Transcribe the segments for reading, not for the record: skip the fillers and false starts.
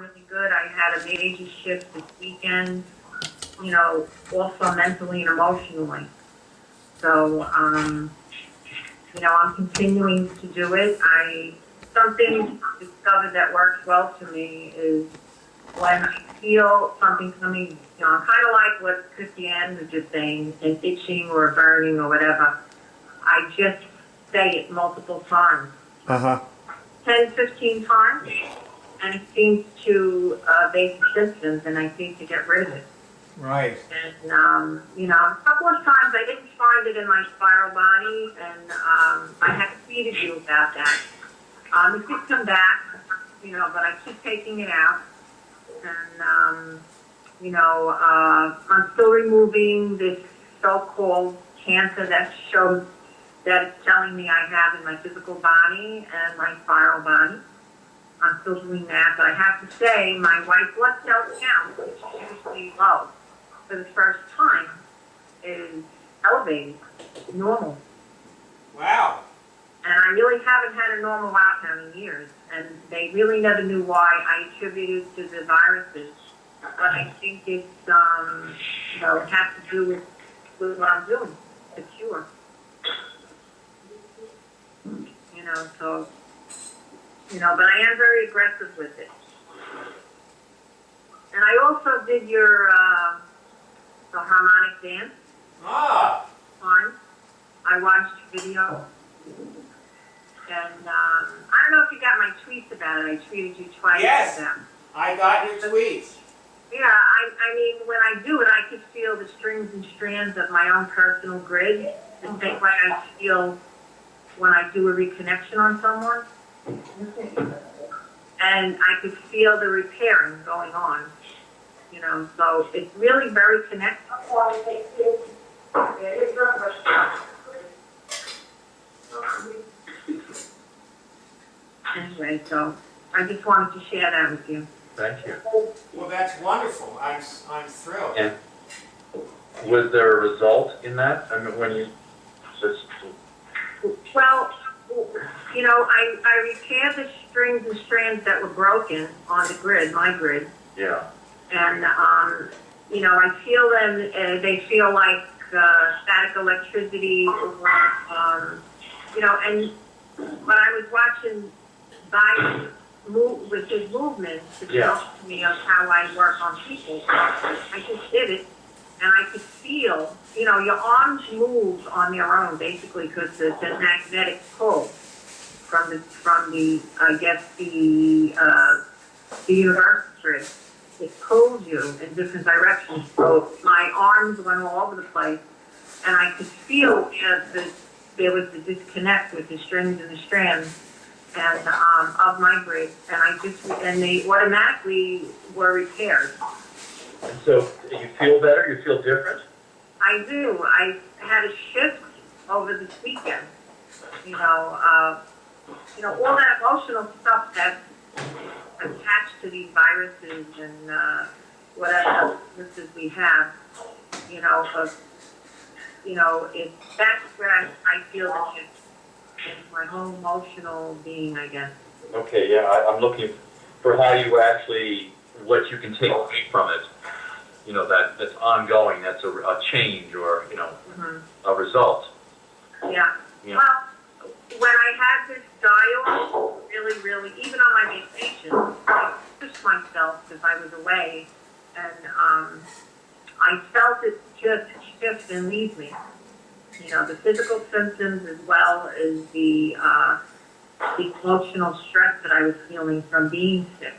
really good. I had a major shift this weekend, you know, also mentally and emotionally. So, you know, I'm continuing to do it. Something discovered that works well for me is when I feel something coming, you know, kind of like what Christiane was just saying, an itching or a burning or whatever. I just say it multiple times. 10, 15 times, and it seems to abate the symptoms, and I seem to get rid of it. Right. And, you know, a couple of times I didn't find it in my spiral body, and I had tweeted you about that. It did come back, you know, but I keep taking it out. And, you know, I'm still removing this so-called cancer that shows that it's telling me I have in my physical body and my spiral body. I'm still doing that, but I have to say my white blood cell count, which is usually low, for the first time, is elevated, normal. Wow. And I really haven't had a normal outcome in years, and they really never knew why. I attributed it to the viruses, but I think it's, you know, it has to do with what I'm doing, the cure. You know, so, you know, but I am very aggressive with it. And I also did your, the harmonic dance. Ah. Fine. I watched your video. And, I don't know if you got my tweets about it. I tweeted you twice. Yes. About it. I got your tweets. Yeah, I mean, when I do it, I could feel the strings and strands of my own personal grid, the same way I feel when I do a reconnection on someone. And I could feel the repairing going on, you know, so it's really very connected. Anyway, so I just wanted to share that with you. Thank you. Well, that's wonderful. I'm thrilled. And was there a result in that? I mean, when you just... Well, you know, I repaired the strings and strands that were broken on the grid, my grid. Yeah. And, you know, I feel them, they feel like static electricity, you know, and when I was watching Biden move with his movements, it helped me of how I work on people. I just did it, and I could feel, you know, your arms move on their own, basically, because it's a magnetic pull from the I guess, the universe grid. It pulls you in different directions. So my arms went all over the place, and I could feel there was the disconnect with the strings and the strands and of my grid, and they automatically were repaired. And so you feel better? You feel different? I do. I had a shift over this weekend. You know, all that emotional stuff that's attached to these viruses and whatever illnesses we have. That's where I feel the shift. It's my whole emotional being, I guess. Okay, yeah, I'm looking for how you actually, what you can take away from it. You know, that's ongoing, that's a change or, you know, a result. Yeah. Well, when I had this dial, really, even on my vacation, I pushed myself because I was away, and I felt it just shift and leave me. You know, the physical symptoms as well as the emotional stress that I was feeling from being sick.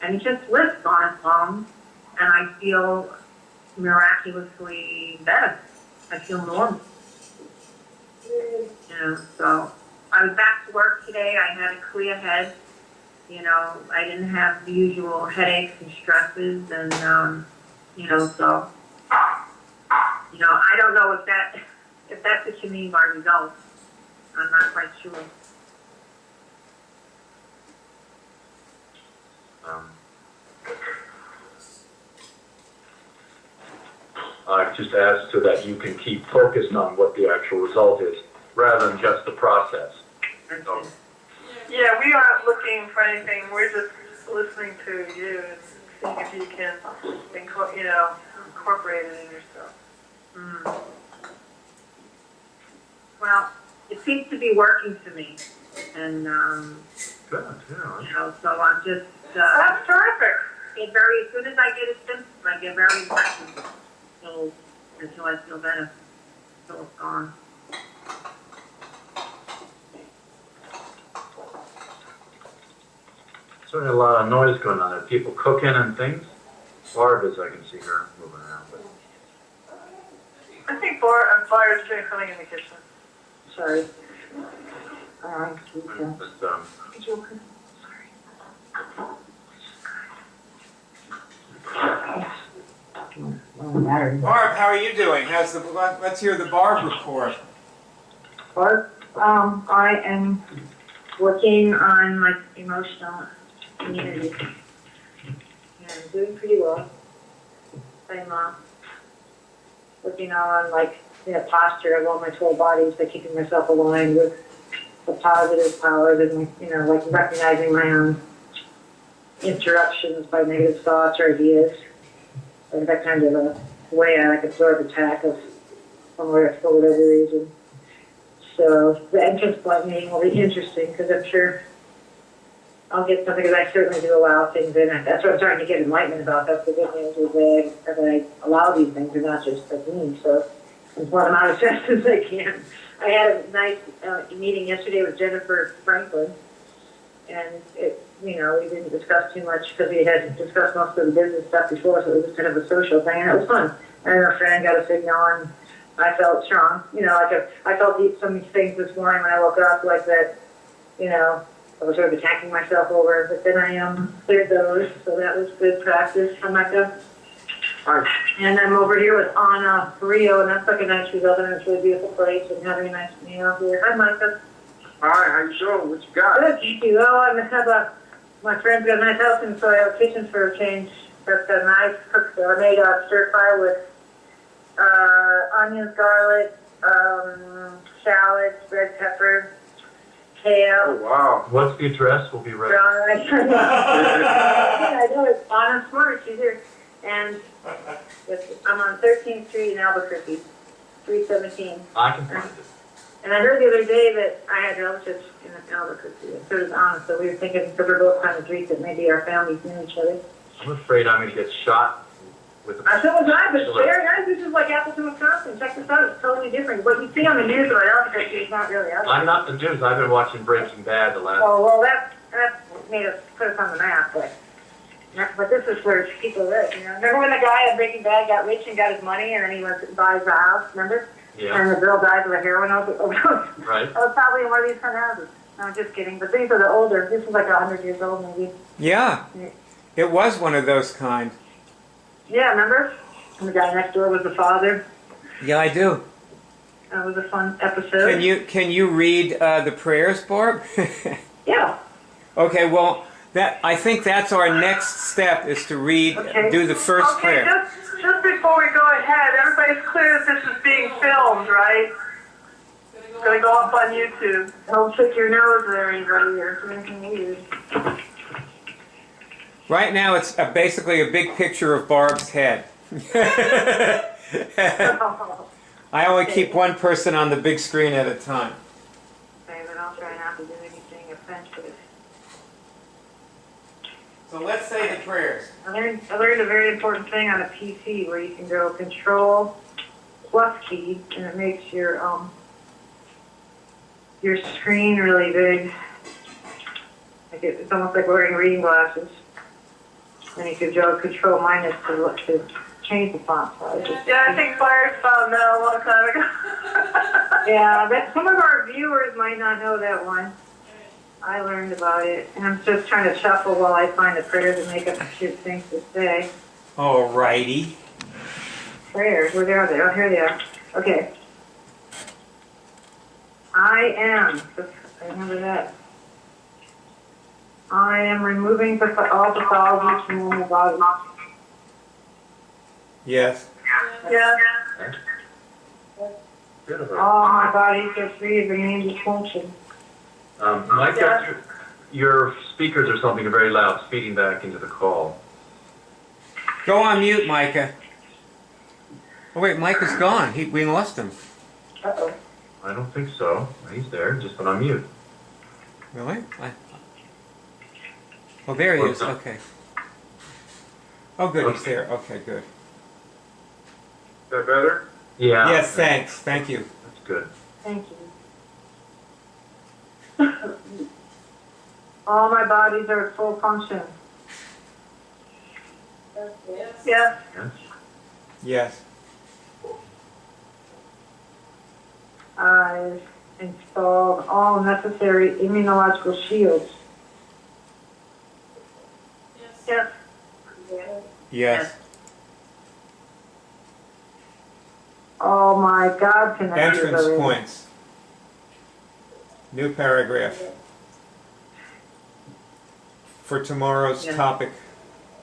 And it just lifts on its own, and I feel miraculously better. I feel normal. You know, so I was back to work today. I had a clear head. You know, I didn't have the usual headaches and stresses, and you know, so you know, I don't know if that's what you mean by results. I'm not quite sure. I've just asked so that you can keep focused on what the actual result is, rather than just the process. Okay. Yeah, we aren't looking for anything. We're just listening to you and seeing if you can, incorporate it in yourself. Mm. Well, it seems to be working for me, and Good, yeah. so I'm just That's terrific. as soon as I get a symptom, I get very emotional until I feel better, until it's gone. Certainly a lot of noise going on there. People cooking and things. Barb is, I can see her moving around. But I think Fire's doing something in the kitchen. Sorry. Barb, how are you doing? Let's hear the Barb report. I am working on my emotional immunity. And I'm doing pretty well. I'm working on the posture of all my 12 bodies by keeping myself aligned with the positive powers and, recognizing my own interruptions by negative thoughts or ideas. And that kind of a way I absorb attack of somewhere for whatever reason. So the entrance point meeting will be interesting because I'm sure I'll get something, because I certainly do allow things in. That's what I'm starting to get enlightenment about. That's the good news, is that I allow these things, and not just like me. So I'm putting them out as fast as I can. I had a nice meeting yesterday with Jennifer Franklin, and we didn't discuss too much because we had discussed most of the business stuff before, so it was kind of a social thing, and it was fun. And our friend got a signal, and I felt strong. I felt some things this morning when I woke up, like that, I was sort of attacking myself over, but then I cleared those, so that was good practice for Micah. And I'm over here with Anna Rio, and that's like a nice result, and it's a really beautiful place, and having a nice meal here. Hi, Micah. Hi, how you doing? What you got? Good, thank you. Oh, my friend's got a nice house, and so I have a kitchen for a change. That's got a nice cook. I made a stir fry with onions, garlic, shallots, red pepper, kale. Oh, wow. what's the address? We'll be ready. I know it's Anna Smart. She's here. And I'm on 13th Street in Albuquerque, 317. I can find it. And I heard the other day that I had relatives in Albuquerque, and so does Anna. So we were thinking, because we're both kind of streets, that maybe our families knew each other. I'm afraid I'm going to get shot with a... So was I, but it's very nice. This is like Appleton, Wisconsin. Check this out. It's totally different. What you see on the news about Albuquerque is not really Albuquerque. I'm not the news. I've been watching Breaking Bad the last... Oh, well, that made us put us on the map, but this is where people live, Remember when the guy in Breaking Bad got rich and got his money, and then he went to buy the house, remember? Yeah. And the girl died of a heroin overdose. Right. That was probably in one of these kind of houses. No, I'm just kidding. But these are the older. This is like 100 years old, maybe. Yeah, it was one of those kind. Yeah, remember? And the guy next door was the father. Yeah, I do. That was a fun episode. Can you read the prayers, Barb? Yeah. Okay, well, I think that's our next step, is to do the first prayer. Just before we go ahead, everybody's clear that this is being filmed, right? It's going to go up on YouTube. Don't pick your nose there, anybody, or do anything weird. Right now, it's basically a big picture of Barb's head. I only keep one person on the big screen at a time. Okay, but I'll try not to do anything offensive. So let's say the prayers. I learned a very important thing on a PC where you can go Control plus key, and it makes your screen really big. Like it's almost like wearing reading glasses. And you could go Control minus to change the font size. Yeah, I think Fires found that a long time ago. Yeah, but some of our viewers might not know that one. I learned about it, and I'm just trying to shuffle while I find the prayers and make up some cute things to say. Alrighty. Prayers, where are they? Oh, here they are. Okay. I remember that. I am removing all pathology from my body. Yes. Yeah. Beautiful. All my bodies are free of immune dysfunction. Micah, Your speakers or something are very loud, feeding back into the call. Go on mute, Micah. Oh wait, Micah's gone. We lost him. Uh-oh. I don't think so. He's there, just put on mute. Really? Oh, there he Well, is. no. Okay. Oh, good. He's there. Okay, good. Is that better? Yeah. Yes, thanks. Thank you. That's good. Thank you. All my bodies are at full function. Yes. Yes. Yes. I've installed all necessary immunological shields. Yes. Yes. All my God connections Entrance are in. points. New paragraph. For tomorrow's Yeah. topic.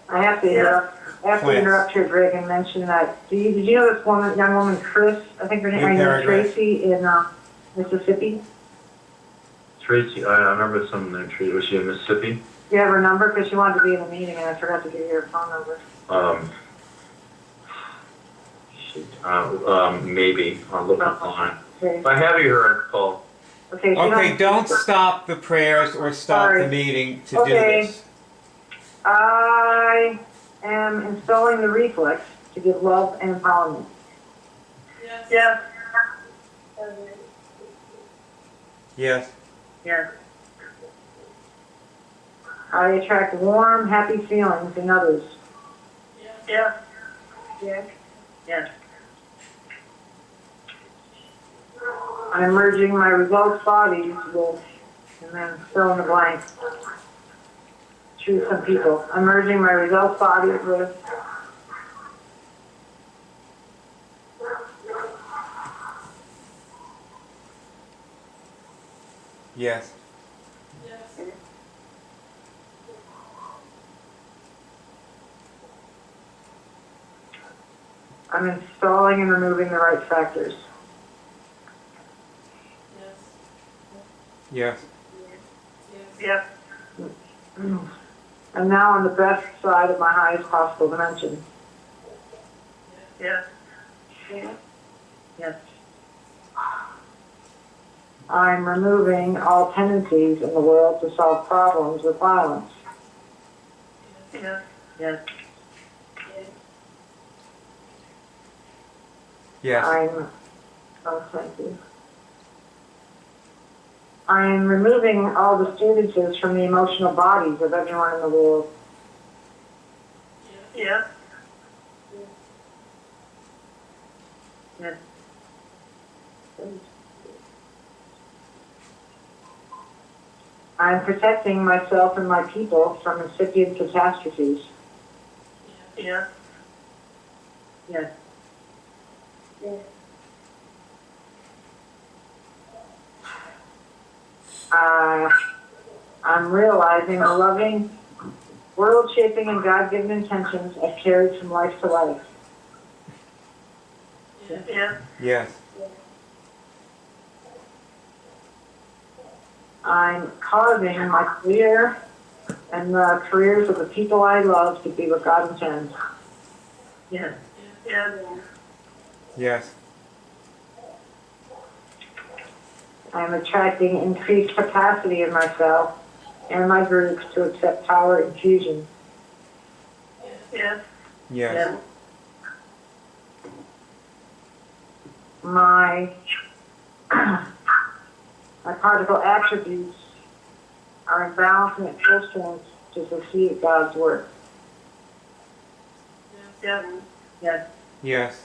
I have to interrupt. I have to Plants. interrupt here, Greg, and mention that. Did you know this woman, young woman, Chris? I think her name New is paragraph. Tracy in Mississippi. Tracy, I remember some name. Tracy. Was she in Mississippi? You have her number because she wanted to be in the meeting, and I forgot to give you her phone number. Maybe. I'll look online. Okay. If I have you here, I'll call. Okay. she Okay, don't stop the prayers or stop Sorry. the meeting to Okay. do this. I am installing the reflex to give love and empowerment. Yes. Yes. Yes. I attract warm, happy feelings in others. Yes. Yes. Yes. I'm merging my results bodies with, and then fill in the blank. Choose some people. I'm merging my results bodies with. Yes. I'm installing and removing the right factors. Yes. Yes. I'm now on the best side of my highest possible dimension. Yes. Yes. I'm removing all tendencies in the world to solve problems with violence. Yes. Yes. Yes. Thank you. I'm removing all disturbances from the emotional bodies of everyone in the world. Yes. Yes. I'm protecting myself and my people from incipient catastrophes. Yes. Yes. I'm realizing the loving, world-shaping, and God-given intentions I've carried from life to life. Yes. Yes. I'm causing my career and the careers of the people I love to be what God intends. Yes. Yes. Yes. I'm attracting increased capacity in myself and my groups to accept power infusion. Yes. Yes. My particle attributes are in balance and at full strength to succeed at God's work. Yes. Yes. Yes.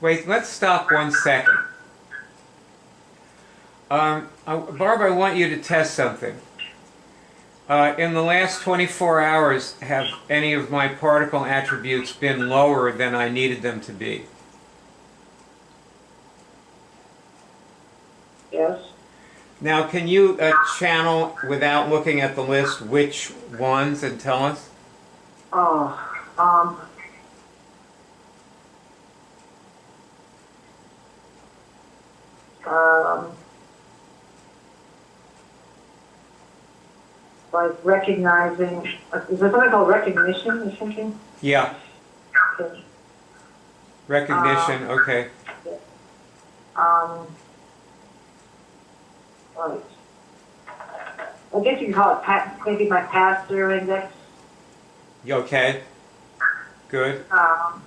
Wait, let's stop 1 second. Barbara, I want you to test something. In the last 24 hours, have any of my particle attributes been lower than I needed them to be? Yes? Now, can you channel, without looking at the list, which ones and tell us? Oh, like recognizing, is there something called recognition or something? Yeah, Okay. recognition, okay. Right. I guess you can call it maybe my pass-through index. You okay? Good. Um,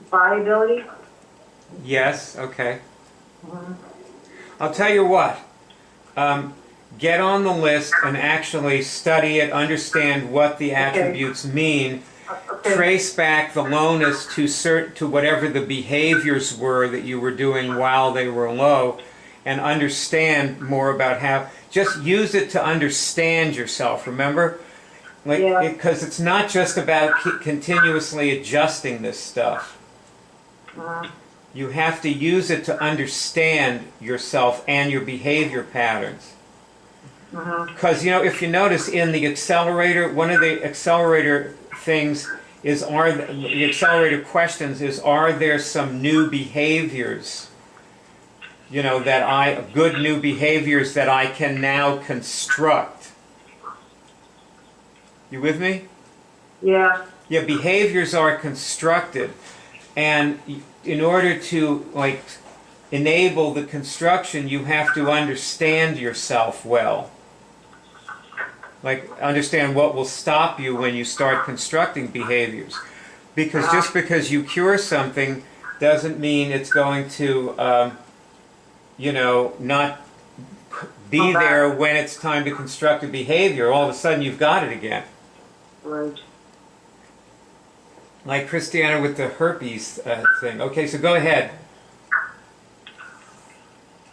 viability. Yes, okay. Mhm. I'll tell you what. Get on the list and actually study it, understand what the attributes mean, Okay. trace back the lowness to whatever the behaviors were that you were doing while they were low, and understand more about how. Just use it to understand yourself. Remember, Yeah. because it's not just about continuously adjusting this stuff. You have to use it to understand yourself and your behavior patterns. Because, if you notice in the accelerator, one of the accelerator things is, the accelerator questions is, are there some new behaviors, good new behaviors that I can now construct? You with me? Yeah. Yeah, behaviors are constructed. And in order to, enable the construction, you have to understand yourself well. Understand what will stop you when you start constructing behaviors. Because just because you cure something doesn't mean it's going to, not be there when it's time to construct a behavior. All of a sudden you've got it again. Right. Like Christiana with the herpes thing. Okay, so go ahead.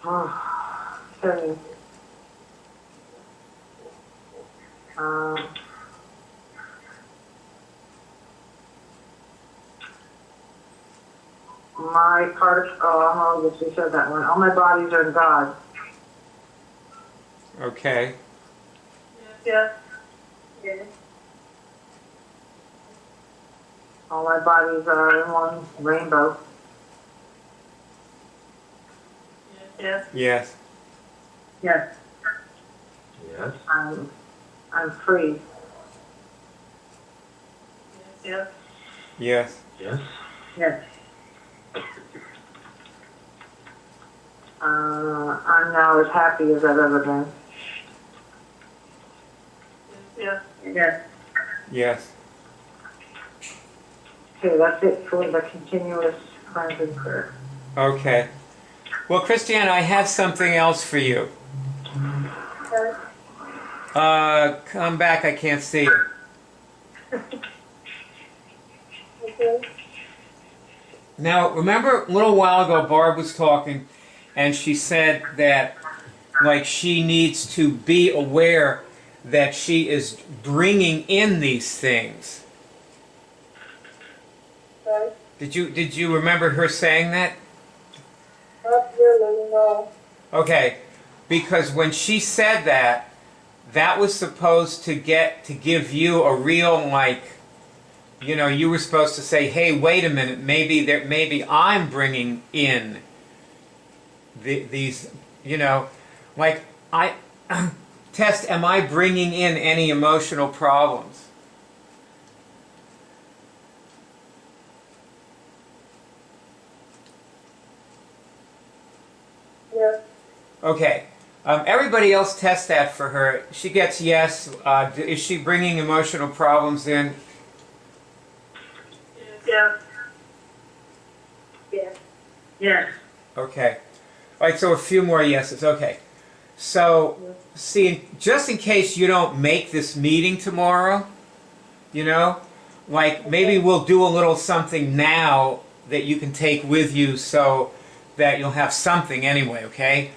Okay. My part, I guess we said that one. All my bodies are in God. Okay. Yes. Yes. All my bodies are in one rainbow. Yes. Yes. Yes. Yes. I'm free. Yes. Yes. Yes. Yes. I'm now as happy as I've ever been. Yes. Yes. Yes. Okay, that's it for the continuous cleansing prayer. Okay. Well, Christiana, I have something else for you. Come back, I can't see you. Okay. Now, remember a little while ago, Barb was talking, and she said that, she needs to be aware that she is bringing in these things. Okay. Did you remember her saying that? Not really, no. Okay, because when she said that, that was supposed to give you a real, you were supposed to say, hey, wait a minute, maybe I'm bringing in these, test, am I bringing in any emotional problems? Yes. Okay. Everybody else test that for her. She gets yes. Is she bringing emotional problems in? Yes. Yes. Yes. Okay. All right, so a few more yeses. Okay. So, see, just in case you don't make this meeting tomorrow, maybe we'll do a little something now that you can take with you so that you'll have something anyway, okay?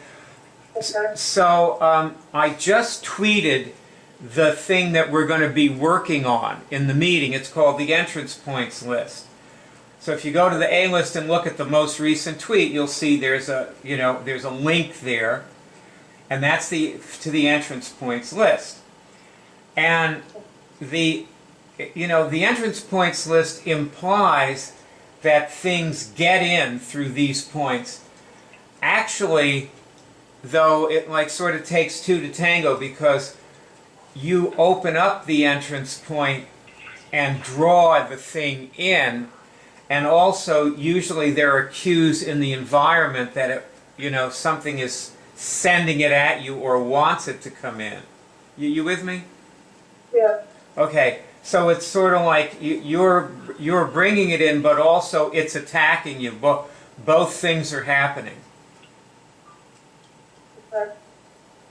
Okay. So, I just tweeted the thing that we're going to be working on in the meeting. It's called the entrance points list. So if you go to the A list and look at the most recent tweet, you'll see there's a link there, and that's to the entrance points list. And the you know, the entrance points list implies that things get in through these points. Actually, though, it like sort of takes two to tango, because you open up the entrance point and draw the thing in, and also usually there are cues in the environment that it, you know, something is sending it at you or wants it to come in. You with me? Yeah. Okay, so it's sort of like you're bringing it in, but also it's attacking you. Both things are happening.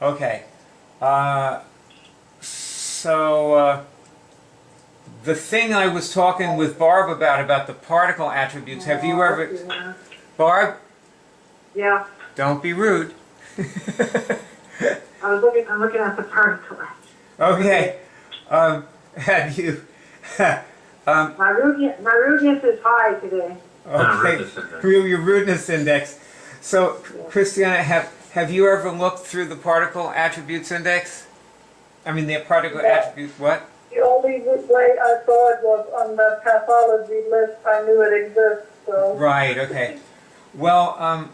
Okay. So the thing I was talking with Barb about the particle attributes, have you ever... Barb, Yeah, don't be rude. I'm looking at the particle. Okay. Have you... My rudeness is high today. Okay, Rudeness index. your rudeness index. So, Christiana, have you ever looked through the particle attributes index? I mean, the particle attribute, what? The only way I saw it was on the pathology list. I knew it exists, so. Right, okay. Well,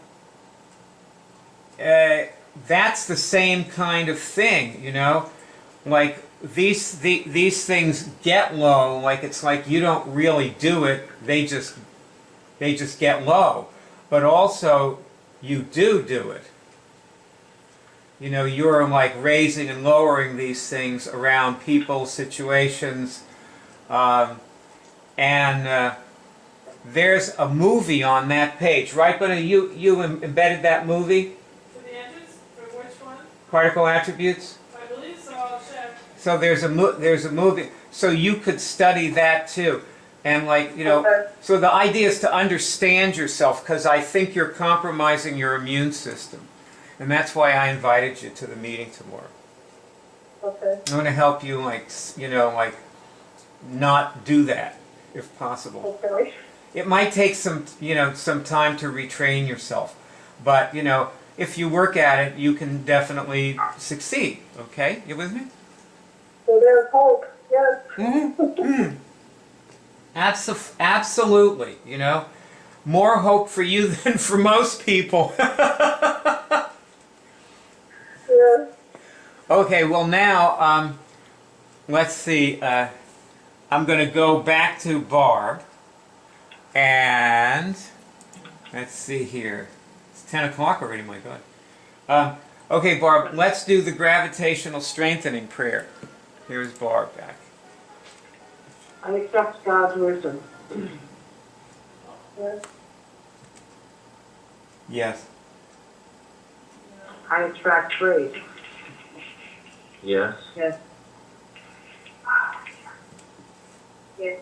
that's the same kind of thing, you know? Like, these things get low, like it's like you don't really do it, they just get low. But also, you do it. You know, you're like raising and lowering these things around people, situations, and there's a movie on that page, right? But you embedded that movie, For the entrance? For which one? particle attributes. I believe so, I'll check. So there's a movie, so you could study that too, and like, you know, Okay. so the idea is to understand yourself, because I think you're compromising your immune system, and that's why I invited you to the meeting tomorrow. Okay. I want to help you, like, you know, like, not do that if possible. Okay. It might take some, you know, some time to retrain yourself, but you know, if you work at it, you can definitely succeed. Okay, you with me? So there's hope. Yes. Mm-hmm. Absolutely. You know, more hope for you than for most people. Yes. Okay. Well, now let's see. I'm going to go back to Barb, and let's see here. It's 10 o'clock already. My God. Okay, Barb. Let's do the gravitational strengthening prayer. Here's Barb back. I accept God's wisdom. Yes. Yes. I attract grace. Yes. Yes. Yes.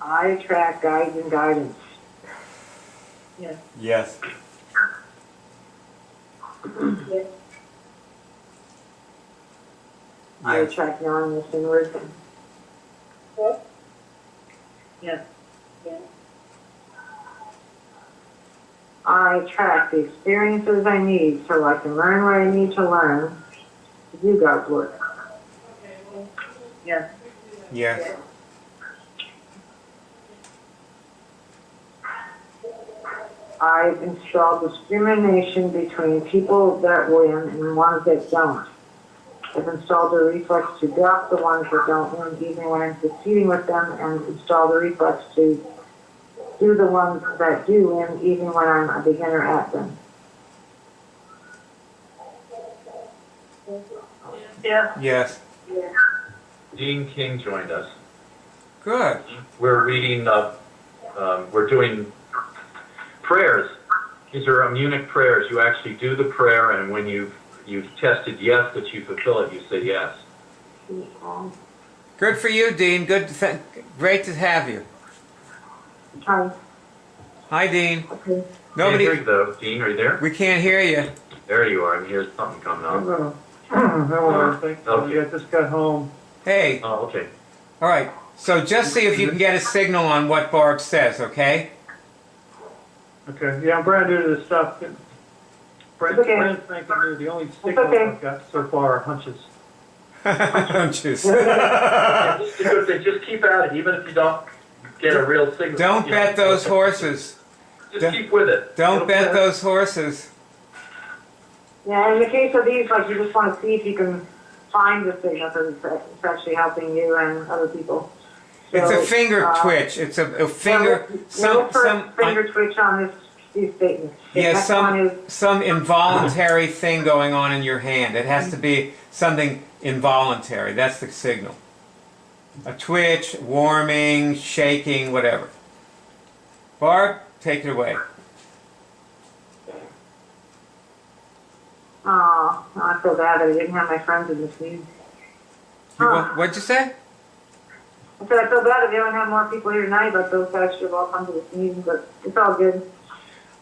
I attract guides and guidance. Yes. Yes. Yes. I Yes. attract knowledge and wisdom. Yes. Yes. Yes. I attract the experiences I need so I can learn what I need to learn to do God's work. Okay, well, Yes. Yes. I install discrimination between people that win and ones that don't. I've installed a reflex to block the ones that don't win even when I'm succeeding with them, and installed a reflex to do the ones that do win even when I'm a beginner at them. Yes. Yes. Dean King joined us. Good. We're reading, we're doing prayers. These are immunic prayers. You actually do the prayer, and when you've tested yes that you fulfill it, you say yes. Good for you, Dean. Great to have you. Hi. Hi, Dean. Okay. Nobody. Can't hear you, though. Dean, are you there? We can't hear you. There you are. I can hear something coming on. Hello. Hello, thank you. Okay. I just got home. Hey. Oh, okay. All right. So just see if you can get a signal on what Barb says, okay? Okay, yeah, I'm brand new to this stuff. Brand Okay. spanking new. The only signal okay. I've got so far are hunches. Don't you? Yeah, just a good thing. Just keep at it, even if you don't get a real signal. Don't you know. bet those horses. Just keep with it. Don't bet those horses. Yeah, in the case of these, like, you just want to see if you can find the signal because it's actually helping you and other people. It's a So, finger twitch. It's a finger. Look for a finger twitch on these statements. The Yeah, next one is, some involuntary thing going on in your hand. It has to be something involuntary. That's the signal. A twitch, warming, shaking, whatever. Barb, take it away. oh, I feel bad that I didn't have my friends in this meeting. What'd you say? I said I feel bad if you don't have more people here tonight, but those guys should have all come to this meeting, but it's all good.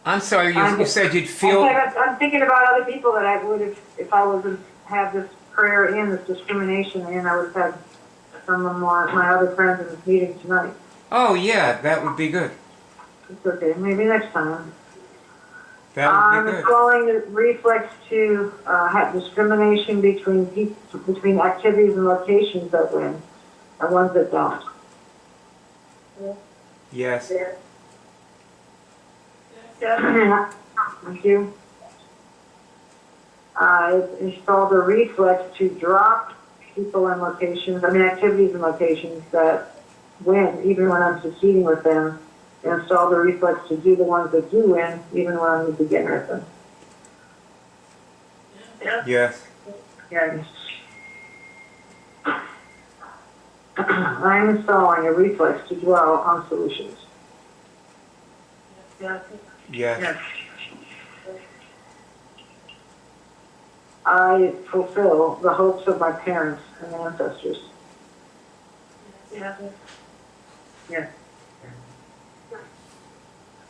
I'm sorry, you said you'd feel... I'm thinking about other people that I would have, if I was have this prayer in, this discrimination in, I would have had some of my other friends in this meeting tonight. Oh, yeah, that would be good. It's okay, maybe next time. That would I'm be good. calling the reflex to have discrimination between activities and locations that win, and ones that don't. Yes. Yeah. Thank you. I installed a reflex to drop people and locations, activities and locations that win, even when I'm succeeding with them. And install the reflex to do the ones that do win, even when I'm the beginner at them. Yes. Yeah. I'm installing a reflex to dwell on solutions. Yes. I fulfill the hopes of my parents and ancestors.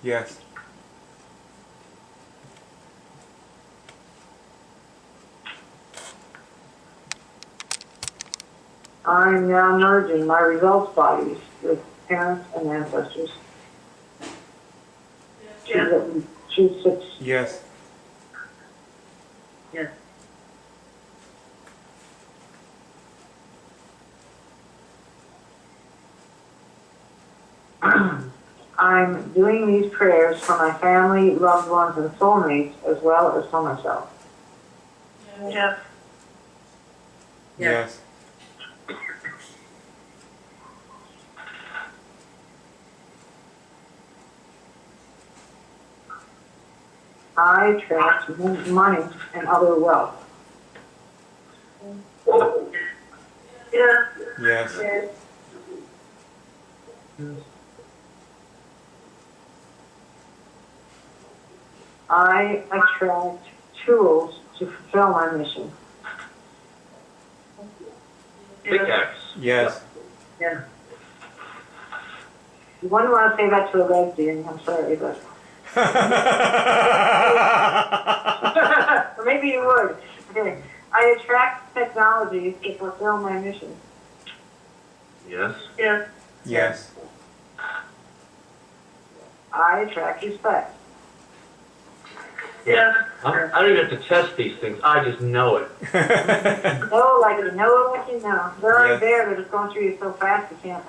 Yes. I'm now merging my results bodies with parents and ancestors. Choose 6. Yes. I'm doing these prayers for my family, loved ones, and soulmates, as well as for myself. Yes. I attract money and other wealth. Yes. I attract tools to fulfill my mission. Pickaxe. Yes. You wouldn't want to say that to a lesbian, I'm sorry, but... or maybe you would. Okay. I attract technologies to fulfill my mission. Yes. Yes. I attract respect. I don't even have to test these things. I just know it. Know like you know it like you know. They're already Yes. there, they're just going through you so fast you can't,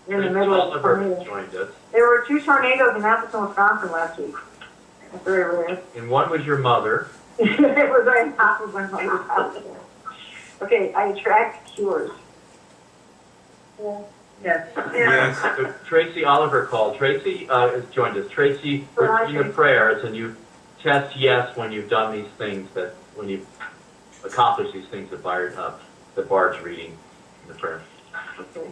you're in the middle of a Oliver tornado. joined us. There were 2 tornadoes in Appleton, Wisconsin last week. That's very rare. And one was your mother. It was right on top of my mother's house. Okay, I attract cures. Yes. So Tracy Oliver called. Tracy has joined us. Tracy, we're doing the prayers, and you test yes when you've done these things, that when you've accomplished these things that Barb's reading in the prayer. Okay.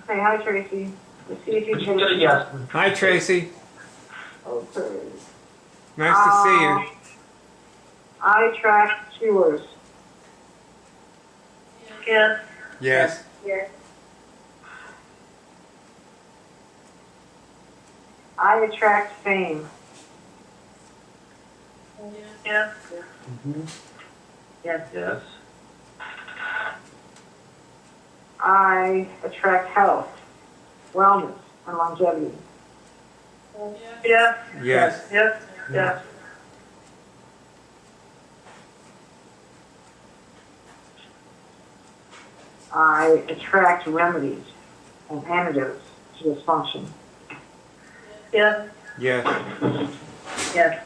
Okay, hi Tracy. Let's see if you But you can. said yes. Hi, Tracy. Okay. Nice to see you. I attract cures. Yes. I attract fame. Yes. I attract health, wellness, and longevity. Yes. I attract remedies and antidotes to dysfunction. Yes. Yes. Yes.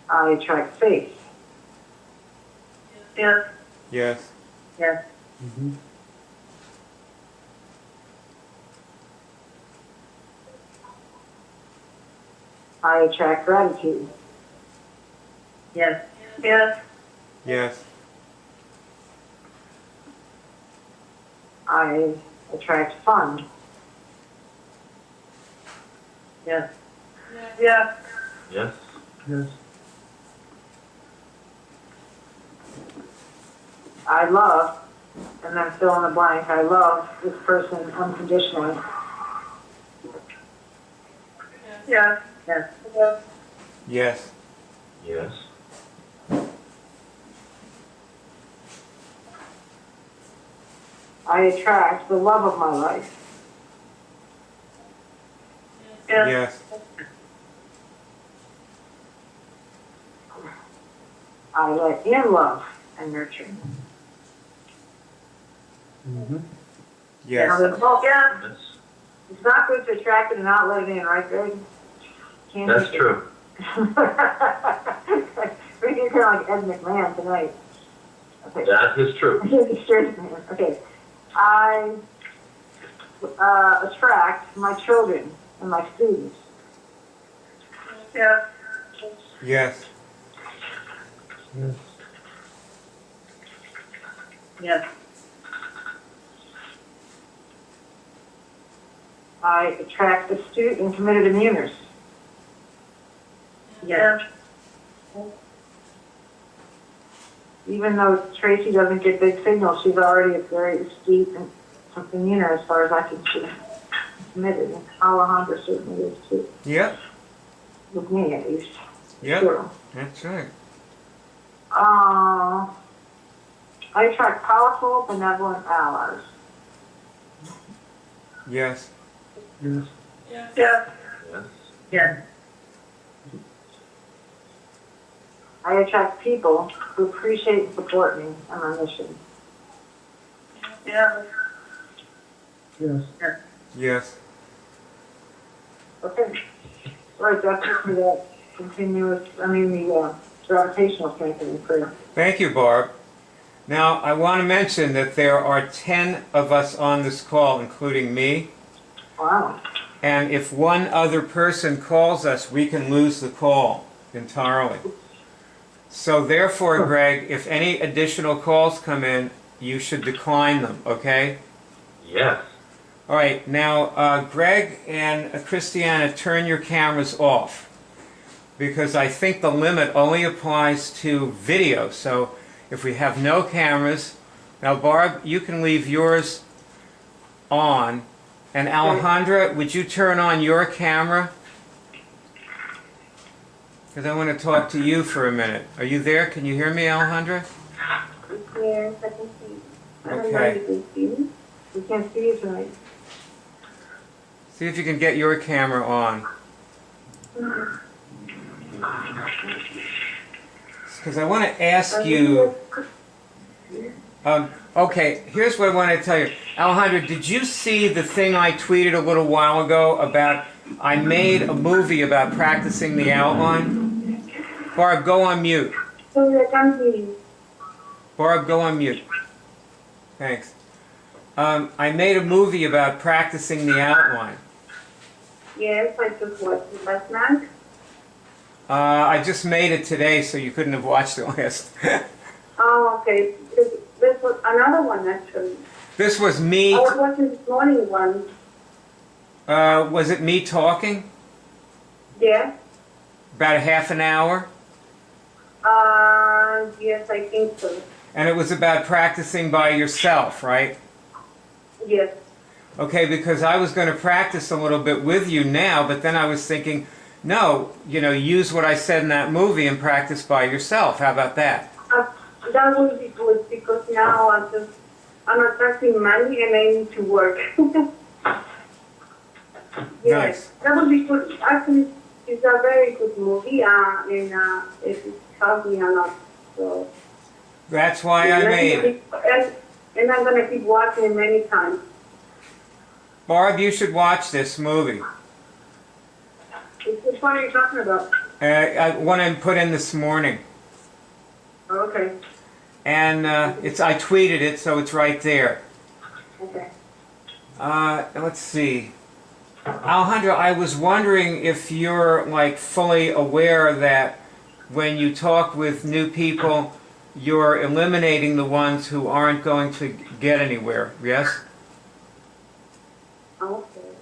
I attract faith. Yes. Yes. Yes. I attract gratitude. Yes. Yes. Yes. I attract fun. Yes. Yes. Yes. Yes. Yes. I love, and then fill in the blank. I love this person unconditionally. Yes. Yes. Yes. Yes. Yes. I attract the love of my life. Yes. I let in love and nurturing. Yes. Well, yeah, Yes. it's not good to attract it and not let it in, right, Greg? Can't That's do it. true. We're getting kind of like Ed McMahon tonight. Okay. That is true. Okay. I attract my children and my students. Yes. Yes. Yes. Yes. I attract astute and committed immuners. Yes. Even though Tracy doesn't get big signals, she's already a very astute and immuner as far as I can see. Committed. And Alejandra certainly is too. Yep. With me at least. Yep. Sure. That's right. I attract powerful, benevolent allies. Yes. Yes. Yes. Yes. Yes. Yes. I attract people who appreciate and support me and my mission. Yes. Yes. Yes. Okay. Right, that took me that the gravitational strengthening prayer. Thank you, Barb. Now, I want to mention that there are 10 of us on this call, including me. Wow. And if one other person calls us, we can lose the call entirely. So therefore, Greg, if any additional calls come in, you should decline them, okay? Yes. All right, now, Greg and Christiana, turn your cameras off, because I think the limit only applies to video. So if we have no cameras, now Barb, you can leave yours on. And Alejandra, would you turn on your camera? Because I want to talk to you for a minute. Are you there? Can you hear me, Alejandra? Yes, I can see. I don't know Okay. if you can see me. We can't see you tonight. See if you can get your camera on. Because I want to ask you... okay, here's what I want to tell you. Alejandra, did you see the thing I tweeted a little while ago about I made a movie about practicing the outline? Barb, go on mute. So I can't hear you. Barb, go on mute. Thanks. I made a movie about practicing the outline. Yes, I just watched it last night. I just made it today, so you couldn't have watched it last. Oh, okay. This was another one, actually. This was me. I was watching this morning one. Was it me talking? Yeah. About a half an hour? Yes, I think so. And it was about practicing by yourself, right? Yes. Okay, because I was going to practice a little bit with you now, but then I was thinking, no, use what I said in that movie and practice by yourself. How about that? That would be good because now I'm attracting money and I need to work. Yes, Nice. that would be good. Actually, it's a very good movie and it helped me a lot. So. That's why I made it. And I'm gonna keep watching it many times. Barb, you should watch this movie. Which one are you talking about? One I put in this morning. Oh, okay. And I tweeted it, so it's right there. Okay. Let's see. Alejandro, I was wondering if you're like fully aware that when you talk with new people, you're eliminating the ones who aren't going to get anywhere, yes? Okay.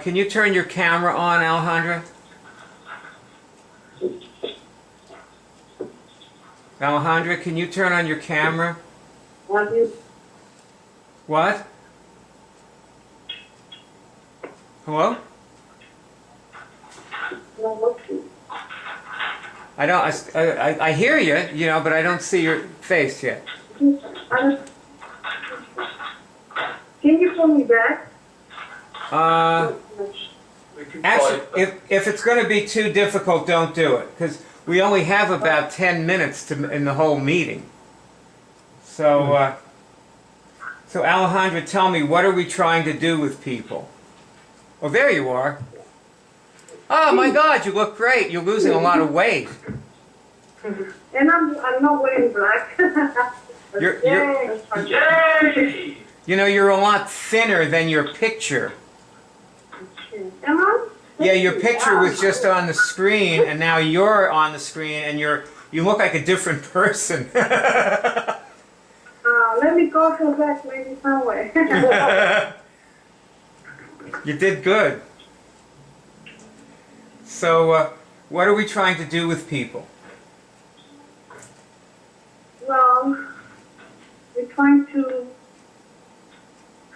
Can you turn your camera on, Alejandra? Alejandra, can you turn on your camera? Want you? What? Hello? No, what you? I don't. I hear you, you know, but I don't see your face yet. Can you call me back? Actually, if it's going to be too difficult, don't do it, because we only have about 10 minutes in the whole meeting. So, so Alejandra, tell me, what are we trying to do with people? Oh, there you are. Oh my God, you look great. You're losing a lot of weight. And I'm not wearing black. Yay! You know, you're a lot thinner than your picture. Am I? Yeah, your picture was just on the screen, and now you're on the screen, and you look like a different person. Let me go for that maybe somewhere. You did good. So, what are we trying to do with people? Well, we're trying to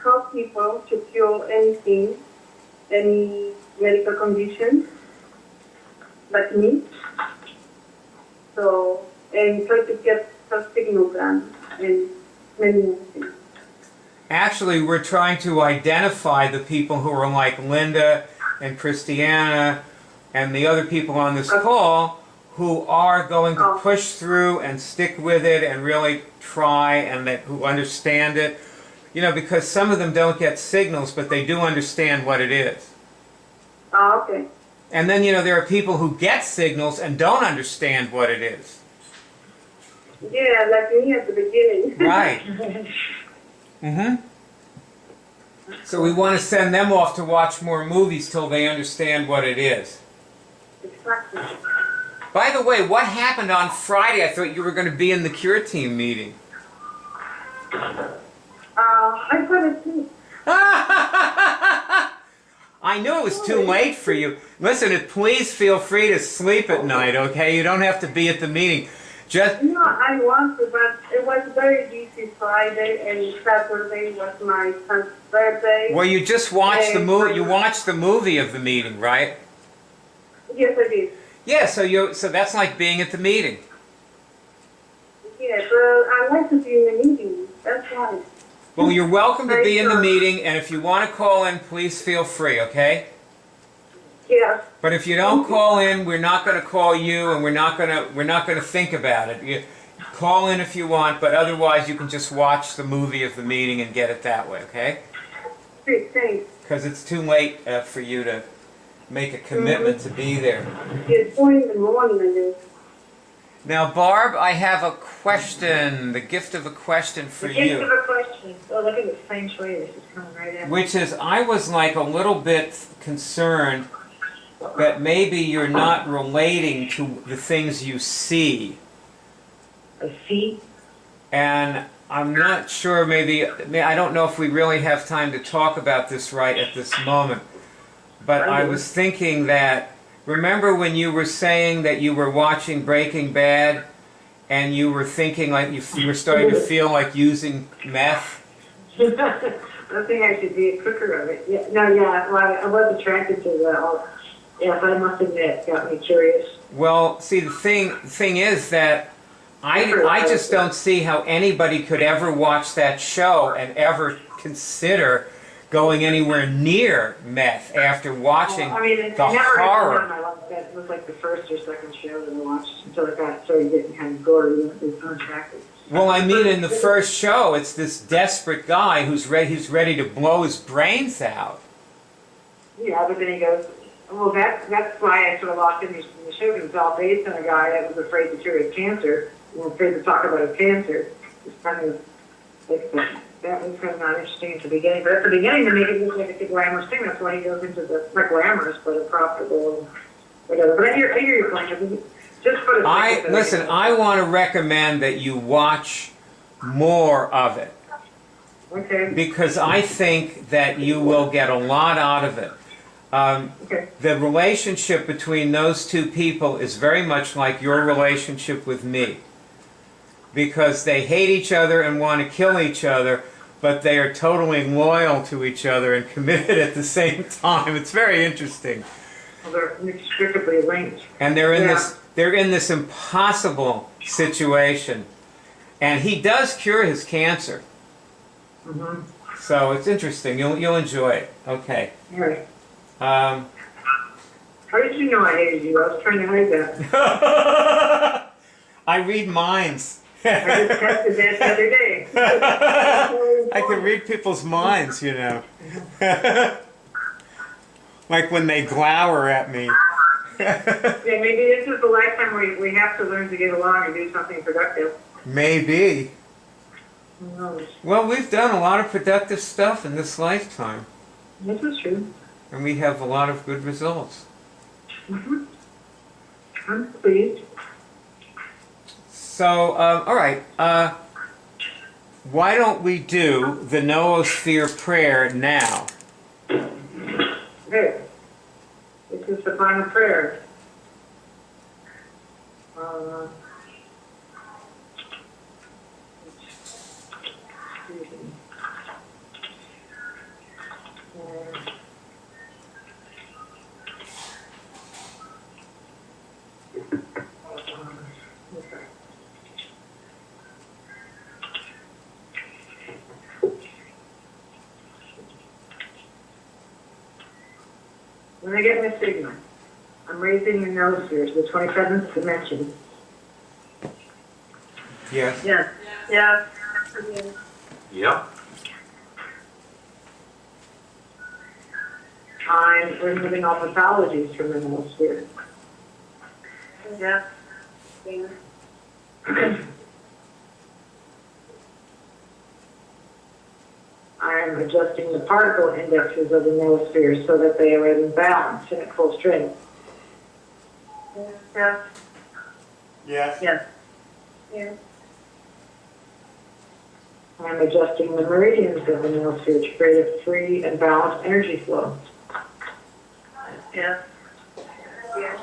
help people to cure anything, any medical condition, like me. So, and try to get the signal done and many more things. Actually, we're trying to identify the people who are like Linda and Christiana and the other people on this call who are going to push through and stick with it and really try, and who understand it. You know, because some of them don't get signals, but they do understand what it is. Oh, okay. And then, you know, there are people who get signals and don't understand what it is. Yeah, like me at the beginning. Right. Mm-hmm. So we want to send them off to watch more movies till they understand what it is. Exactly. By the way, what happened on Friday? I thought you were going to be in the Cure Team meeting. I thought it too. I knew it was too late for you. Listen, please feel free to sleep at night, okay? You don't have to be at the meeting. Just No, I want to, but it was very busy Friday, and Saturday was my son's birthday. well, you just watched the movie. You watched the movie of the meeting, right? Yes, I did. Yeah. So that's like being at the meeting. Yeah, but I like to be in the meeting. That's why. Well, you're welcome to be in the meeting, and if you want to call in, please feel free, okay? Yes. But if you don't call in, we're not going to call you, and we're not going to think about it. You call in if you want, but otherwise you can just watch the movie of the meeting and get it that way, okay? Great, thanks. Because it's too late for you to make a commitment to be there. It's 4 in the morning, I guess. Now, Barb, I have a question, the gift of a question for The you. gift of a question. Oh, look at the feng shui. This is coming right in. Which is, I was like a little bit concerned that maybe you're not relating to the things you see. I see. And I'm not sure, I don't know if we really have time to talk about this right at this moment. But I was thinking that, remember when you were saying that you were watching Breaking Bad and you were thinking like you were starting to feel like using meth? I think I should be a cooker of it. Yeah, no, yeah, well, I was attracted to that. Yes, I must admit, it got me curious. Well, see, the thing is that I just don't see how anybody could ever watch that show and ever consider going anywhere near meth after watching Well, I mean, the I never had horror. in my life. that was like the first or second show that I watched until it started getting kind of gory and it was unattractive. Well, I mean, in the first show, it's this desperate guy who's ready to blow his brains out. Yeah, but then he goes, well, that's why I sort of lost interest in the show, because it's all based on a guy that was afraid to cure his cancer, and afraid to talk about his cancer. It's kind of like that was kind of not interesting at the beginning. But at the beginning, they make it look like it's a glamorous thing. That's why he goes into the, not glamorous, but a profitable, whatever. But I hear your point. Just for the Listen, I want to recommend that you watch more of it. Okay. Because I think that you will get a lot out of it. Okay. The relationship between those two people is very much like your relationship with me. Because they hate each other and want to kill each other, but they are totally loyal to each other and committed at the same time. It's very interesting. Well, they're inextricably linked. And they're in this impossible situation. And he does cure his cancer. Mm-hmm. So it's interesting. You'll enjoy it. Okay. All right. How How did you know I hated you? I was trying to hide that. I read minds. I just tested that the other day. I can read people's minds, you know. Like when they glower at me. Yeah, maybe this is the lifetime where we have to learn to get along and do something productive. Maybe. Who knows? Well, we've done a lot of productive stuff in this lifetime. This is true. And we have a lot of good results. Mm-hmm. I'm pleased. So, all right. Why don't we do the Noosphere prayer now? Okay. This is the final prayer. Excuse me. When I get my signal, I'm raising the Noosphere, the 27th dimension. Yes. Yes. Yes. Yep. I'm removing all pathologies from the Noosphere. Yes. I'm adjusting the particle indexes of the Noosphere so that they are in balance and at full strength. Yes. Yes. Yes. Yes. I'm adjusting the meridians of the Noosphere to create a free and balanced energy flow. Yes. Yes.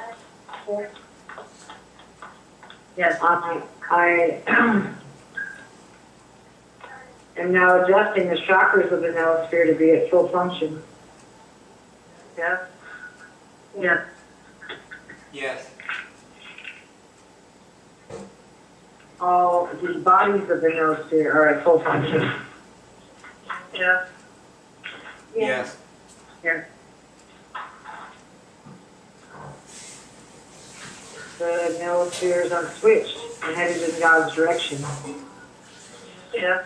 Yes. I am now adjusting the chakras of the Noosphere to be at full function. Yes. Yes. Yes. All the bodies of the Noosphere are at full function. Yes. Yes. Yes. The Noosphere is unswitched and headed in God's direction. Yes.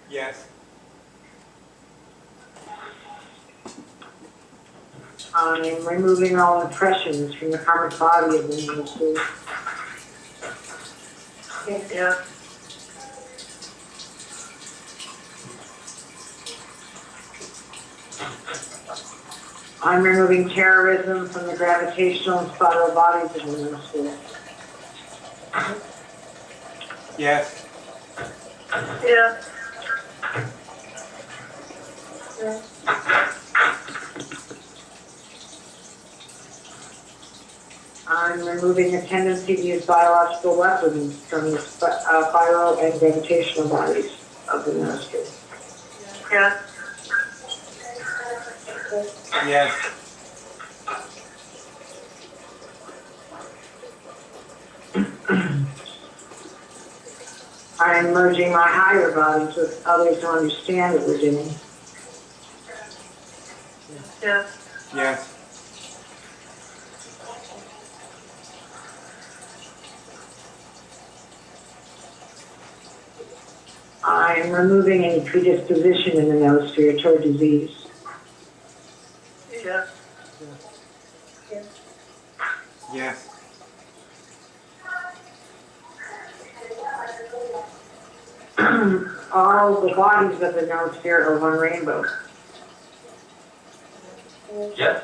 Yes. I'm removing all impressions from the karmic body of the Noosphere. Yes. I'm removing terrorism from the gravitational and spiral bodies of the Noosphere. Yes. Yes. I'm removing the tendency to use biological weapons from the spiral and gravitational bodies of the Noosphere. Yes. Yes. I'm merging my higher bodies with others who understand what we're doing. Yes. Yes. I'm removing any predisposition in the noosphere toward disease. Yes. Yes. All the bodies of the noosphere are one rainbow. Yes.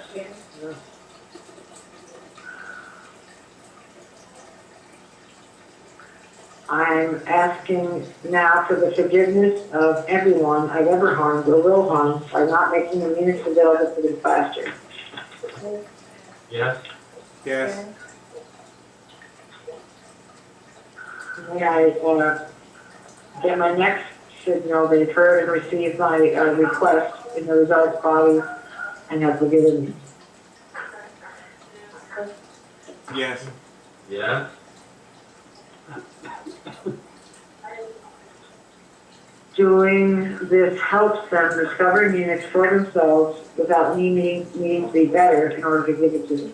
I'm asking now for the forgiveness of everyone I've ever harmed or will harm by not making the units available for the plaster. Yes. Yes. May I get my next signal they've heard and received my request in the results body and have forgiven me. Yes. Yes. Doing this helps them discover units for themselves without me needing to be better in order to give it to them.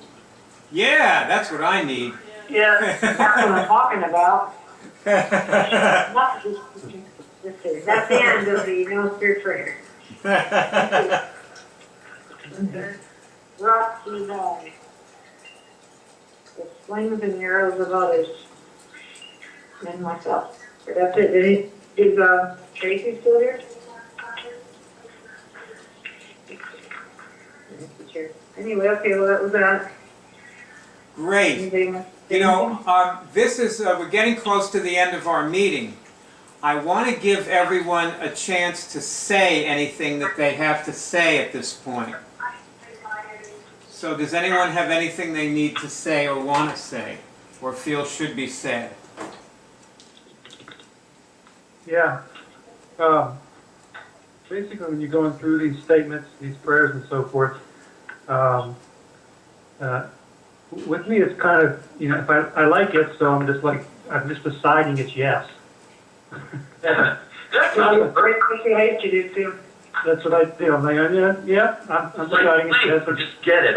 Yeah, that's what I need. Yes. That's what I'm talking about. That's the end of the No Spirit Prayer. Rocky High. The slings and arrows of others and myself. So that's it. Is Tracy still here? Anyway, okay, well, that was that. Great. Anybody want to say You know, anything? this is, we're getting close to the end of our meeting. I want to give everyone a chance to say anything that they have to say at this point. So does anyone have anything they need to say or want to say or feel should be said? Yeah. Basically, when you're going through these statements, these prayers and so forth, with me, it's kind of, you know, if I like it, so I'm just deciding it's yes. That's what you hate to do too. That's what I do. I'm like, yeah, I'm deciding it's yes. Just get it.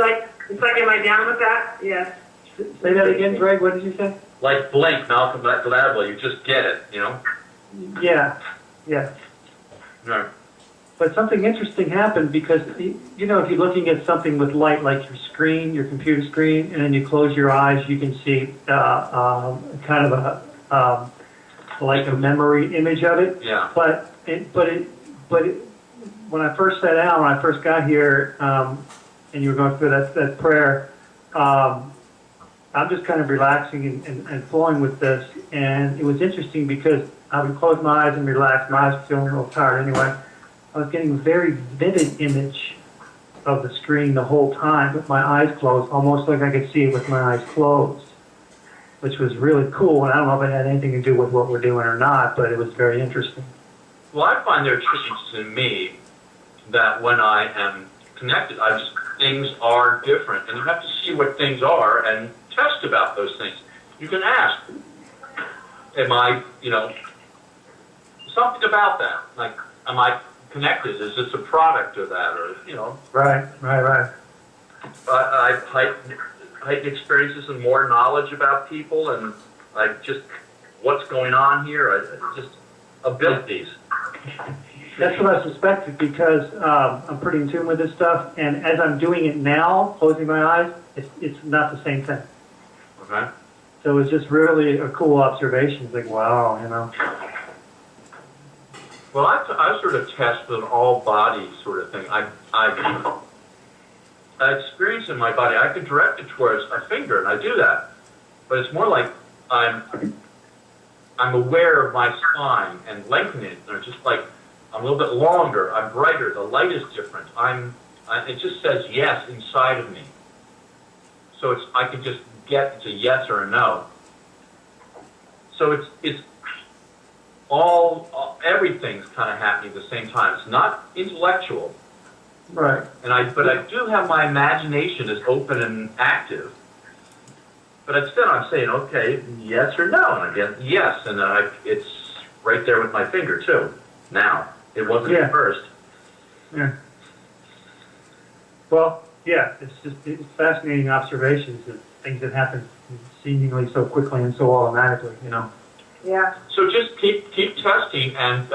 It's like, am I down with that? Yes. Say that again, Greg. What did you say? Like Blink, Malcolm Gladwell, you just get it, you know? Yeah. Right. But something interesting happened because, you know, if you're looking at something with light like your screen, your computer screen, and then you close your eyes, you can see kind of like a memory image of it. Yeah. But when I first sat down, when I first got here, and you were going through that prayer, I'm just kind of relaxing and flowing with this. And it was interesting because I would close my eyes and relax. My eyes were feeling a little tired anyway. I was getting a very vivid image of the screen the whole time with my eyes closed, almost like I could see it with my eyes closed, which was really cool. And I don't know if it had anything to do with what we're doing or not, but it was very interesting. Well, I find there are traits in me that when I am connected, things are different. And you have to see what things are and test about those things. You can ask, am I, you know, something about that. Like, am I connected? Is this a product of that? Or, you know. Right. I've heightened experiences and more knowledge about people and like just what's going on here. Just abilities. That's what I suspected because I'm pretty in tune with this stuff. And as I'm doing it now, closing my eyes, it's not the same thing. Okay. So it was just really a cool observation. It's like, wow, you know. Well, I sort of test an all body sort of thing. I experience in my body. I can direct it towards a finger, and I do that. But it's more like I'm aware of my spine and lengthening it. Or just like I'm a little bit longer. I'm brighter. The light is different. It just says yes inside of me. So I can just get it's a yes or a no. So it's everything's kind of happening at the same time. It's not intellectual. Right. But I do have my imagination is open and active. But instead I'm saying, okay, yes or no, and I get yes, and it's right there with my finger too. Now it wasn't at first. Yeah. Well, Yeah, it's fascinating observations of things that happen seemingly so quickly and so automatically, you know. Yeah. So just keep testing and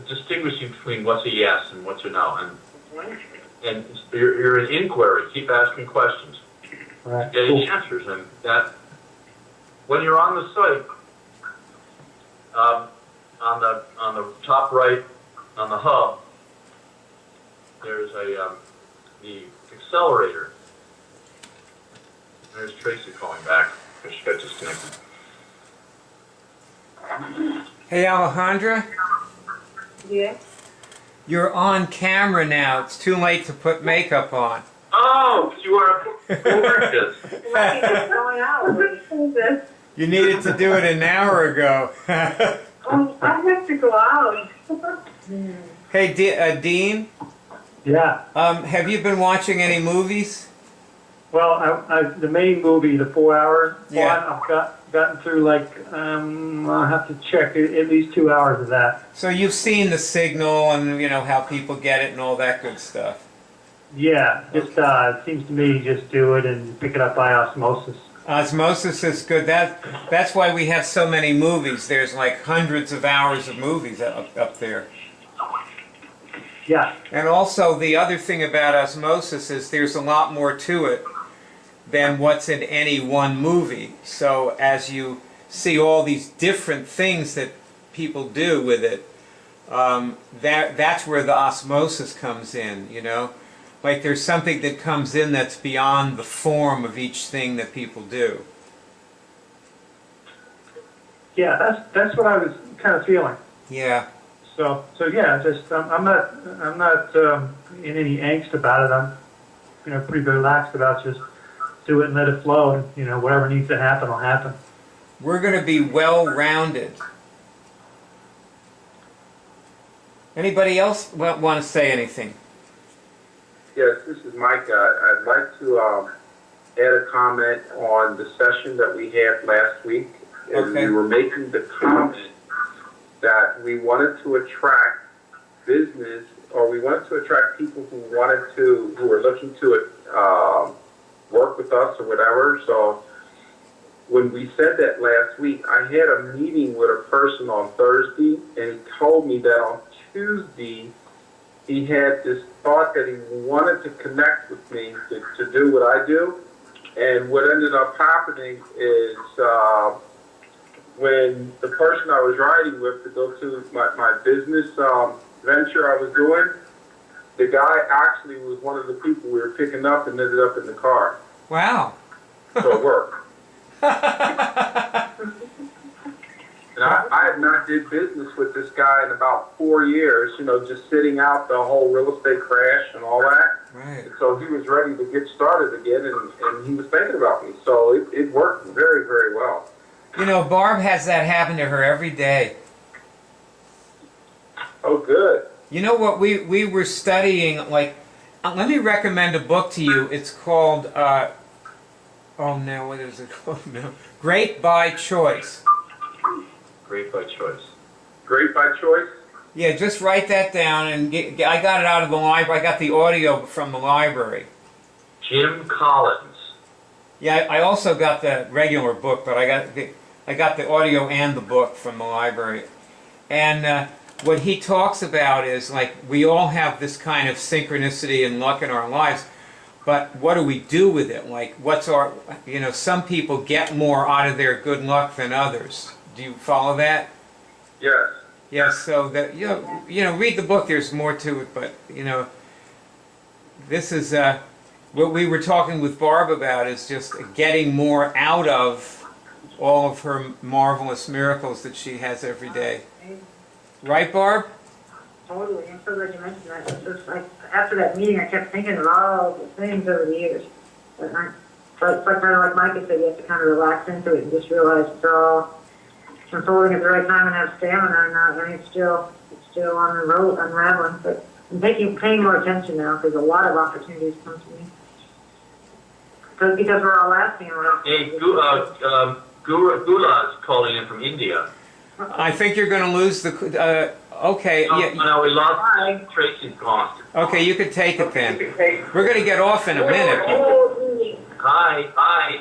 distinguishing between what's a yes and what's a no, and you're an inquiry. Keep asking questions, Right. getting answers, and that when you're on the site, on the top right on the hub, there's the accelerator. There's Tracy calling back because she got disconnected. Hey, Alejandra, Yeah. you're on camera now. It's too late to put makeup on. Oh, you are gorgeous. What's going on? You needed to do it an hour ago. Oh, I have to go out. Hey, Dean, Yeah. have you been watching any movies? Well, the main movie, the 4-hour Yeah. one, I've gotten through like, I'll have to check at least 2 hours of that. So you've seen The Signal and, you know, how people get it and all that good stuff. Yeah, just it seems to me just do it and pick it up by osmosis. Osmosis is good. That's why we have so many movies. There's like hundreds of hours of movies up there. Yeah, And also the other thing about osmosis is there's a lot more to it than what's in any one movie. So as you see all these different things that people do with it, that's where the osmosis comes in, you know? Like there's something that comes in that's beyond the form of each thing that people do. yeah, that's what I was kind of feeling. Yeah. So yeah, just I'm not in any angst about it. I'm pretty relaxed about just do it and let it flow, and whatever needs to happen will happen. We're going to be well-rounded. Anybody else want to say anything? Yes, this is Mike. I'd like to add a comment on the session that we had last week. And Okay. we were making the comment that we wanted to attract business, or we wanted to attract people who were looking to work with us or whatever. So when we said that last week, I had a meeting with a person on Thursday, and he told me that on Tuesday he had this thought that he wanted to connect with me to do what I do. And what ended up happening is when the person I was riding with to go to my business venture I was doing, the guy actually was one of the people we were picking up and ended up in the car. Wow. So it worked. And I had not did business with this guy in about 4 years, just sitting out the whole real estate crash and all that. Right. And so he was ready to get started again, and he was thinking about me. So it worked very, very well. Barb has that happen to her every day. Oh, good. You know what, we were studying, let me recommend a book to you. It's called, what is it called now? Great by Choice. Great by choice. Great by choice? Yeah, just write that down, and I got it out of the library. I got the audio from the library. Jim Collins. Yeah, I also got the regular book, but I got the audio and the book from the library. And what he talks about is, we all have this kind of synchronicity and luck in our lives, but what do we do with it? What's our, some people get more out of their good luck than others. Do you follow that? Yes. Yes, so that, read the book, there's more to it, but, this is, what we were talking with Barb about is just getting more out of all of her marvelous miracles that she has every day. Right, Barb? Totally. I'm so glad you mentioned that. It's just after that meeting, I kept thinking of all the things over the years. But it's kind of like Micah said, you have to kind of relax into it and just realize it's all unfolding at the right time and have stamina, and it's still on the road, unraveling. But I'm paying more attention now because a lot of opportunities come to me. Because we're all asking around. Hey, Gula's calling in from India. I think you're going to lose Okay, Oh, yeah, no, we lost. Tracy's gone. okay, you can take it then. We're going to get off in a minute. Hi, hi.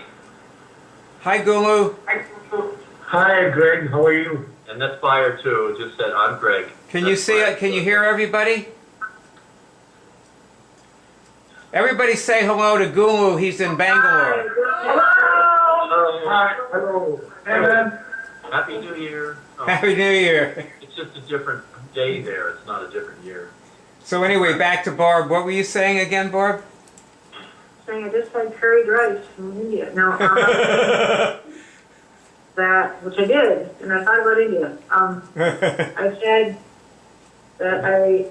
Hi, Gulu. Hi, Greg. How are you? And that's Fire too. Just said, I'm Greg. Can you see it? Can you hear everybody? Everybody say hello to Gulu. He's in Bangalore. Hi. Hello. Hey, man. Happy New Year. Oh, Happy New Year. it's just a different day there. It's not a different year. So anyway, back to Barb. What were you saying again, Barb? Saying I just had curried rice from India. No, that, which I did, and I thought about India. I said that I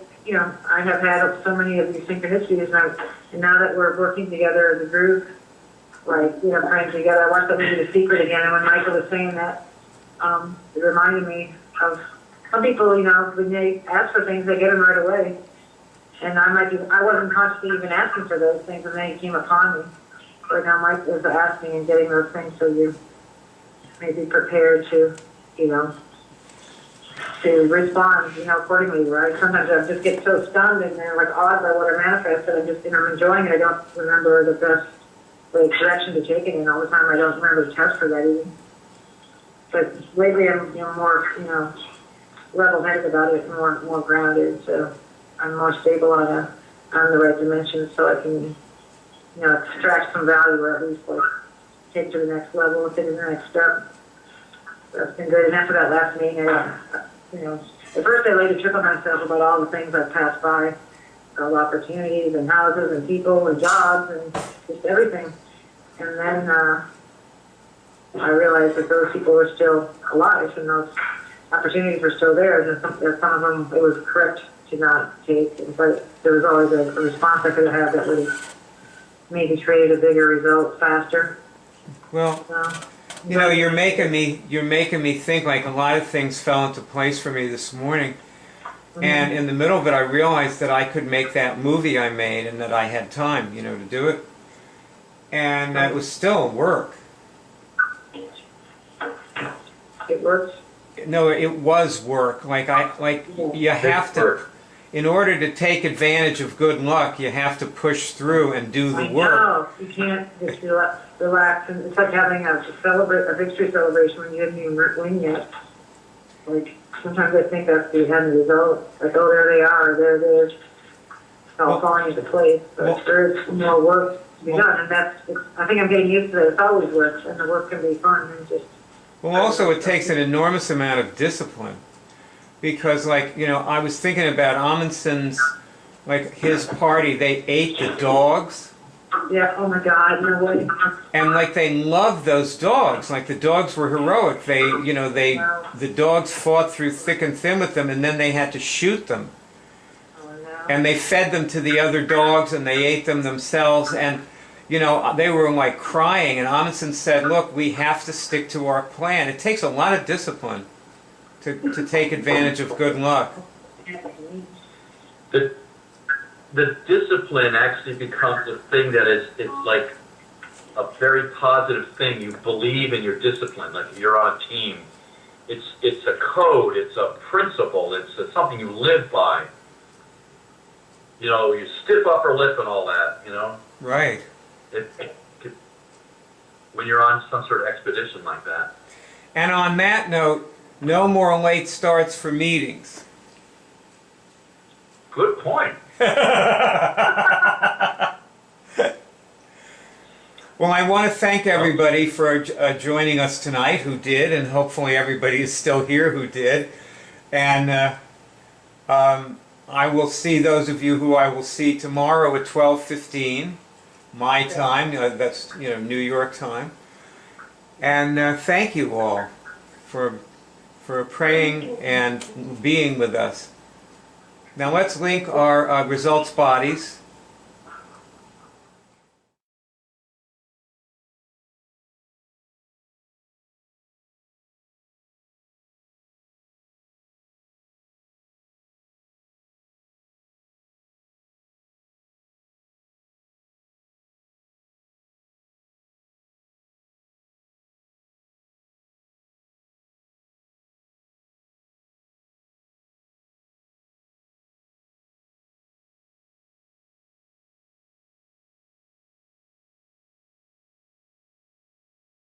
have had so many of these synchronicities, and now that we're working together as a group, like, praying together, I watched that movie The Secret again, and when Michael was saying that, it reminded me of some people, when they ask for things, they get them right away. And I wasn't consciously even asking for those things, and they came upon me. But now Mike was asking and getting those things, so you may be prepared to, to respond, accordingly, right? Sometimes I just get so stunned and they're like awed by what I manifest that I'm enjoying it. I don't remember the best direction to take it in all the time. I don't remember the test for that even. But lately I'm, more, level-headed about it, more grounded, so I'm more stable on the right dimension, so I can, extract some value, or at least take to the next level, take to the next step. That's been good. And after that last meeting, at first I laid a trip on myself about all the things I've passed by, all opportunities and houses and people and jobs and just everything. And then I realized that those people were still alive and those opportunities were still there. And some of them it was correct to not take. But there was always a response I could have had that would have maybe created a bigger result faster. Well, you're making me think like a lot of things fell into place for me this morning. Mm-hmm. And in the middle of it, I realized that I could make that movie I made and that I had time, to do it. And it was still work. It works? No, it was work. You have to, in order to take advantage of good luck, you have to push through and do the work. No, you can't just relax. And it's like having a victory celebration when you didn't even win yet. Like, sometimes I think that's the end result. Like, oh, there they are, there. It's all falling into place. But there is more work to be done, and I think I'm getting used to that. It's always work, and the work can be fun. And just. Well, also it takes an enormous amount of discipline. Because, I was thinking about Amundsen's, his party, they ate the dogs. Yeah, oh my God, no way. And, they loved those dogs. The dogs were heroic. The dogs fought through thick and thin with them, and then they had to shoot them. Oh, no. And they fed them to the other dogs, and they ate them themselves, and, they were, crying, and Amundsen said, look, we have to stick to our plan. It takes a lot of discipline to take advantage of good luck. The discipline actually becomes a thing that it's like a very positive thing. You believe in your discipline, like you're on a team. It's a code, it's a principle, it's something you live by. You stiff upper lip and all that, Right. When you're on some sort of expedition like that. And on that note, no more late starts for meetings. Good point. Well, I want to thank everybody for joining us tonight who did, and hopefully everybody is still here who did. And I will see those of you who I will see tomorrow at 12:15 my time. That's New York time. And thank you all for praying and being with us. Now let's link our results bodies.